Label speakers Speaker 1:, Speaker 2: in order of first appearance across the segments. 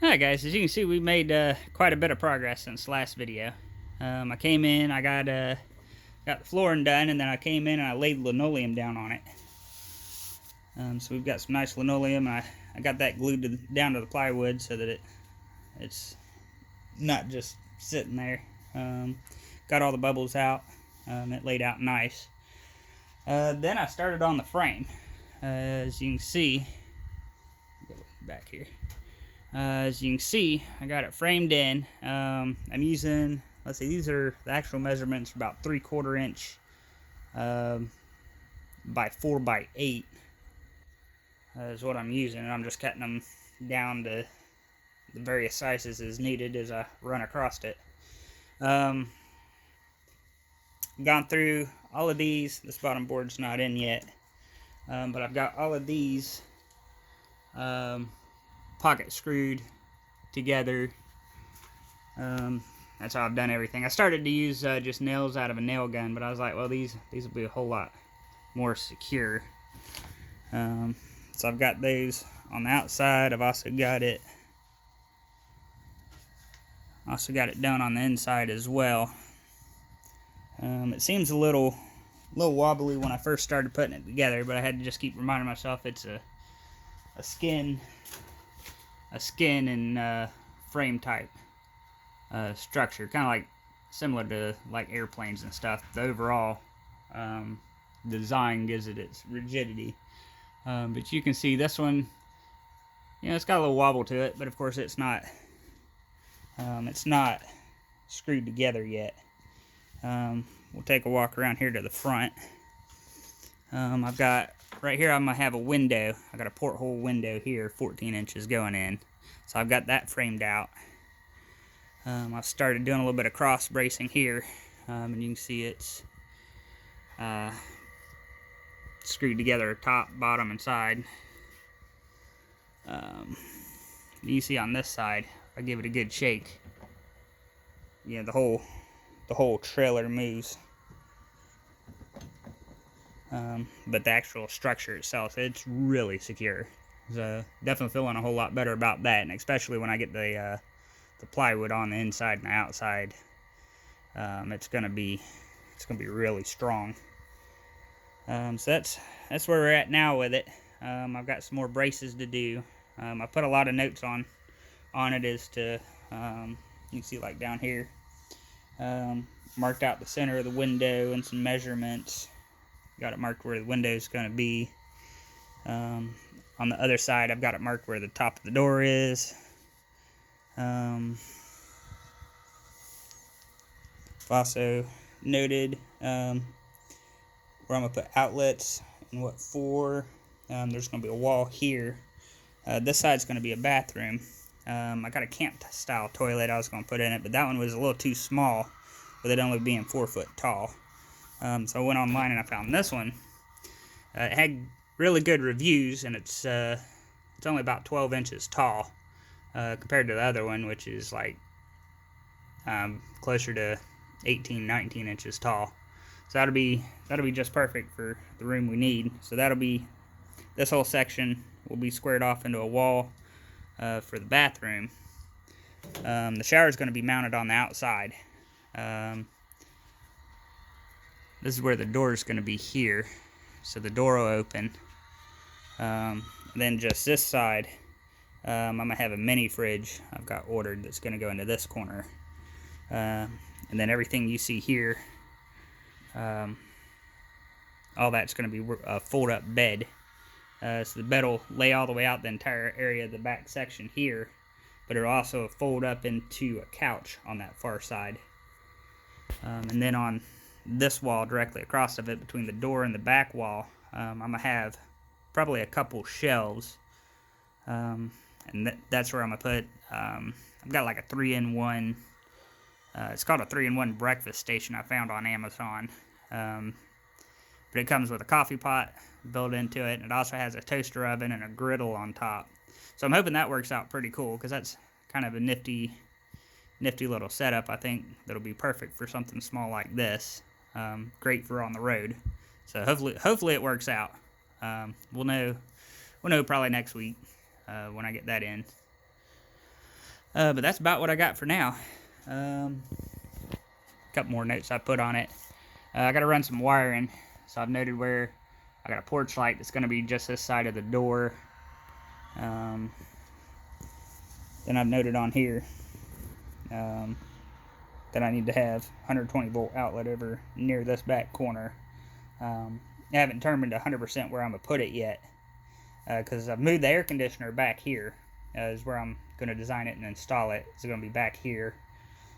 Speaker 1: Alright guys, as you can see we made quite a bit of progress since last video. I came in, I got the flooring done, and then I came in and I laid linoleum down on it. So we've got some nice linoleum, and I got that glued down to the plywood so that it's not just sitting there. Got all the bubbles out, it laid out nice. Then I started on the frame. As you can see, go back here. As you can see, I got it framed in. I'm using, let's see, these are the actual measurements, about 3/4 inch by 4 by 8 is what I'm using, and I'm just cutting them down to the various sizes as needed as I run across it. Gone through all of these. This bottom board's not in yet, but I've got all of these pocket screwed together. That's how I've done everything. I started to use just nails out of a nail gun, but I was like, well, these will be a whole lot more secure. So I've got those on the outside. I've also got it done on the inside as well. It seems a little wobbly when I first started putting it together, but I had to just keep reminding myself it's a skin and frame type structure, kind of like similar to like airplanes and stuff. The overall design gives it its rigidity, but you can see this one, it's got a little wobble to it, but of course it's not screwed together yet. We'll take a walk around here to the front. I've got right here, I'm gonna have a window. I got a porthole window here, 14 inches going in. So I've got that framed out. I've started doing a little bit of cross bracing here, and you can see it's screwed together top, bottom, and side. You see on this side, I give it a good shake. Yeah, the whole trailer moves. But the actual structure itself, it's really secure. So definitely feeling a whole lot better about that, and especially when I get the plywood on the inside and the outside, it's gonna be really strong. So that's where we're at now with it. I've got some more braces to do. I put a lot of notes on it as to you can see like down here, marked out the center of the window and some measurements. Got it marked where the window is going to be. On the other side, I've got it marked where the top of the door is. I've also noted where I'm going to put outlets and what for. There's going to be a wall here. This side's going to be a bathroom. I got a camp-style toilet I was going to put in it, but that one was a little too small, with it only being 4 foot tall. So I went online and I found this one. It had really good reviews, and it's only about 12 inches tall compared to the other one, which is like closer to 18, 19 inches tall. So that'll be just perfect for the room we need. So this whole section will be squared off into a wall for the bathroom. The shower is going to be mounted on the outside. This is where the door is going to be here, so the door will open. Then just this side, I'm going to have a mini fridge I've got ordered that's going to go into this corner. And then everything you see here, all that's going to be a fold-up bed. So the bed will lay all the way out the entire area of the back section here, but it'll also fold up into a couch on that far side. And then on this wall directly across of it, between the door and the back wall, I'm going to have probably a couple shelves. And that's where I'm going to put, I've got like a 3-in-1, it's called a 3-in-1 breakfast station I found on Amazon. But it comes with a coffee pot built into it, and it also has a toaster oven and a griddle on top. So I'm hoping that works out pretty cool, because that's kind of a nifty little setup. I think that'll be perfect for something small like this. Great for on the road. So hopefully it works out. We'll know probably next week when I get that in. But that's about what I got for now. A couple more notes I put on it. I got to run some wiring. So I've noted where I got a porch light that's going to be just this side of the door. Then I've noted on here that I need to have 120 volt outlet over near this back corner. I haven't determined 100% where I'm going to put it yet, because I've moved the air conditioner back here, is where I'm going to design it and install it. It's going to be back here.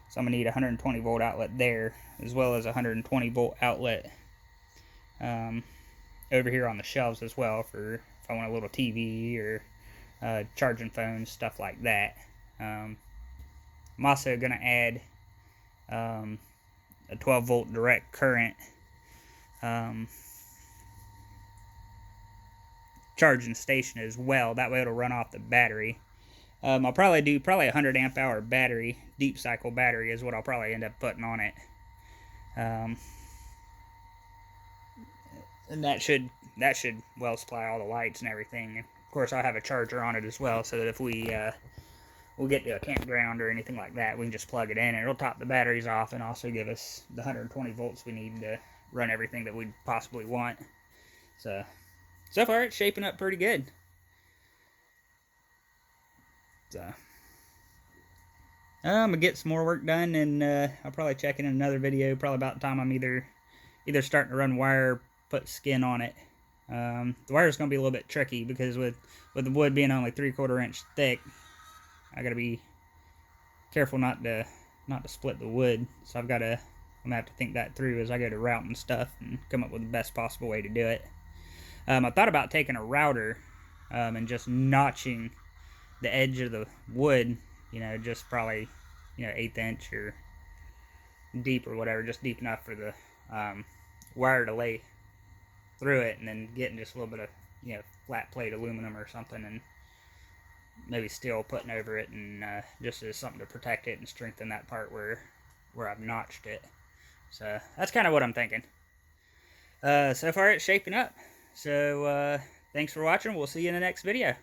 Speaker 1: So I'm going to need a 120 volt outlet there, as well as a 120 volt outlet over here on the shelves as well, for if I want a little TV or charging phones, stuff like that. I'm also going to add a 12 volt direct current charging station as well. That way it'll run off the battery. I'll probably do a 100 amp hour battery, deep cycle battery is what I'll probably end up putting on it. And that should well supply all the lights and everything. Of course, I'll have a charger on it as well, so that if we'll get to a campground or anything like that, we can just plug it in and it'll top the batteries off and also give us the 120 volts we need to run everything that we'd possibly want. So far it's shaping up pretty good. So I'm gonna get some more work done, and I'll probably check in another video probably about the time I'm either starting to run wire, put skin on it. The wire is gonna be a little bit tricky because with the wood being only 3/4 inch thick, I gotta be careful not to split the wood. So I'm gonna have to think that through as I go to routing stuff and come up with the best possible way to do it. I thought about taking a router and just notching the edge of the wood, just probably 1/8 inch or deep or whatever, just deep enough for the wire to lay through it, and then getting just a little bit of flat plate aluminum or something, and maybe steel putting over it, and just as something to protect it and strengthen that part where I've notched it. So that's kind of what I'm thinking. So far it's shaping up. So thanks for watching. We'll see you in the next video.